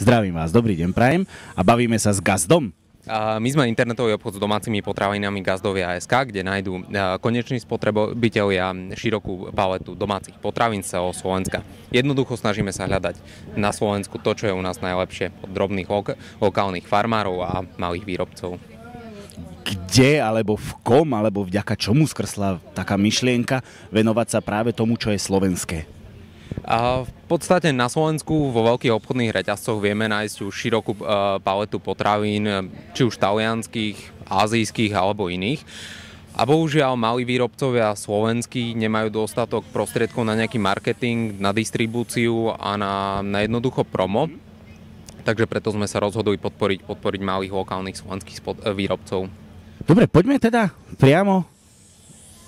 Zdravím vás, dobrý deň prajem a bavíme sa s Gazdom. My sme internetový obchod s domácimi potravinami Gazdovia.sk, kde nájdú koneční spotrebitelia širokú paletu domácich potravín z celého Slovenska. Jednoducho snažíme sa hľadať na Slovensku to, čo je u nás najlepšie, od drobných lokálnych farmárov a malých výrobcov. Kde, alebo v kom, alebo vďaka čomu skrsla taká myšlienka venovať sa práve tomu, čo je slovenské? A v podstate na Slovensku vo veľkých obchodných reťazcoch vieme nájsť už širokú paletu potravín, či už talianskych, ázijských alebo iných. A bohužiaľ malí výrobcovia slovenskí nemajú dostatok prostriedkov na nejaký marketing, na distribúciu a na jednoducho promo. Takže preto sme sa rozhodli podporiť malých lokálnych slovenských výrobcov. Dobre, poďme teda priamo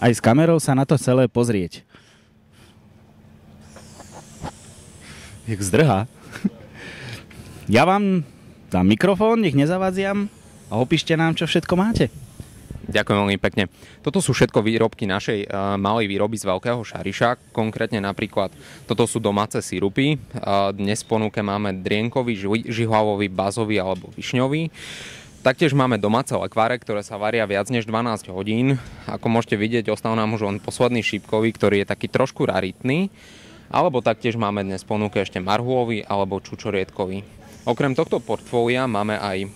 aj s kamerou sa na to celé pozrieť. Jak zdrhá. Ja vám dám mikrofón, nech nezavadziam a opíšte nám, čo všetko máte. Ďakujem veľmi pekne. Toto sú všetko výrobky našej malej výroby z Veľkého Šariša. Konkrétne napríklad toto sú domáce sirupy. Dnes v ponuke máme drienkový, žihlavový, bazový alebo višňový. Taktiež máme domáce lekváre, ktoré sa varia viac než 12 hodín. Ako môžete vidieť, ostal nám už len posledný šípkový, ktorý je taký trošku raritný. Alebo taktiež máme dnes v ponuke ešte marhulový alebo čučoriedkový. Okrem tohto portfólia máme aj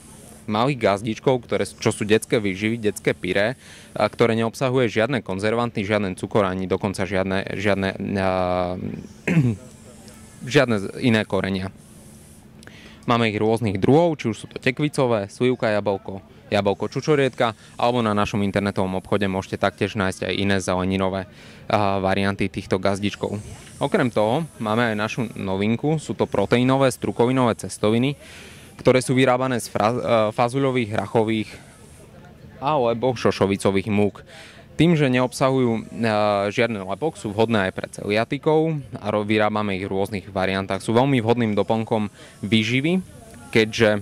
malých gazdičkov, čo sú detské výživy, detské pyré, ktoré neobsahuje žiadne konzervanty, žiadne cukor ani dokonca žiadne iné korenia. Máme ich rôznych druhov, či už sú to tekvicové, slivka jablko čučoriedka, alebo na našom internetovom obchode môžete taktiež nájsť aj iné zeleninové varianty týchto gazdičkov. Okrem toho máme aj našu novinku, sú to proteínové strukovinové cestoviny, ktoré sú vyrábané z fazuľových, rachových alebo šošovicových múk. Tým, že neobsahujú žiadny lepok, sú vhodné aj pre celiatikov a vyrábame ich v rôznych variantách. Sú veľmi vhodným doplnkom výživy, keďže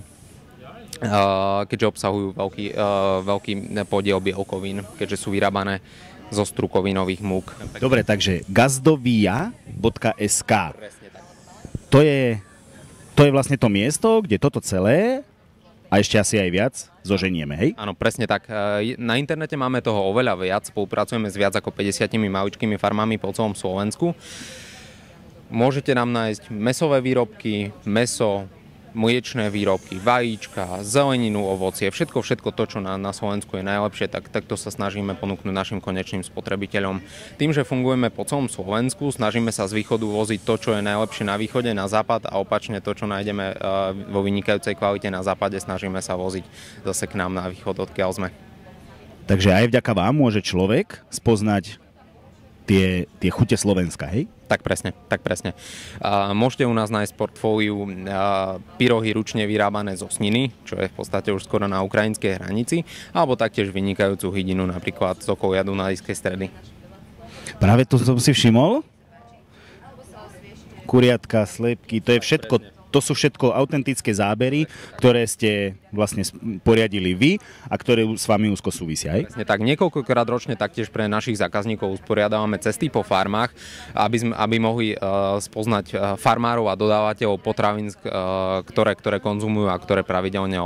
obsahujú veľký podiel bielkovín, keďže sú vyrábané zo strukovinových múk. Dobre, takže gazdovia.sk. To je vlastne to miesto, kde toto celé a ešte asi aj viac zoženieme, hej? Áno, presne tak. Na internete máme toho oveľa viac, spolupracujeme s viac ako 50 maličkými farmami po celom Slovensku. Môžete nám nájsť mäsové výrobky, mäso, mliečne výrobky, vajíčka, zeleninu, ovocie, všetko to, čo na Slovensku je najlepšie, tak to sa snažíme ponúknuť našim konečným spotrebiteľom. Tým, že fungujeme po celom Slovensku, snažíme sa z východu voziť to, čo je najlepšie na východe, na západ a opačne to, čo nájdeme vo vynikajúcej kvalite na západe, snažíme sa voziť zase k nám na východ, odkiaľ sme. Takže aj vďaka vám môže človek spoznať tie chute Slovenska, hej? Tak presne. Môžete u nás nájsť v portfóliu pyrohy ručne vyrábané zo sniny, čo je v podstate už skoro na ukrajinskej hranici, alebo taktiež vynikajúcu hydinu, napríklad z okolia Dunajskej Stredy. Práve to som si všimol. Kuriatka, sliepky, to sú všetko autentické zábery, ktoré ste vlastne poriadili vy a ktoré s vami úzko súvisia, aj? Presne tak, niekoľkokrát ročne taktiež pre našich zákazníkov usporiadávame cesty po farmách, aby mohli spoznať farmárov a dodávateľov potravín, ktoré konzumujú a ktoré pravidelne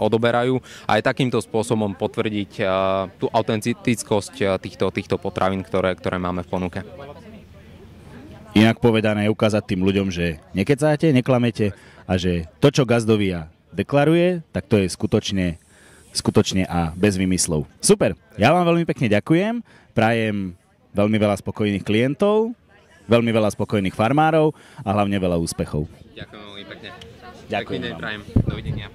odoberajú. A aj takýmto spôsobom potvrdiť tú autentickosť týchto potravín, ktoré máme v ponuke. Inak povedané, ukázať tým ľuďom, že nekecáte, neklamete a že to, čo Gazdovia deklaruje, tak to je skutočne a bez vymyslov. Super, ja vám veľmi pekne ďakujem, prajem veľmi veľa spokojných klientov, veľmi veľa spokojných farmárov a hlavne veľa úspechov. Ďakujem veľmi pekne. Ďakujem vám. Dovidenia.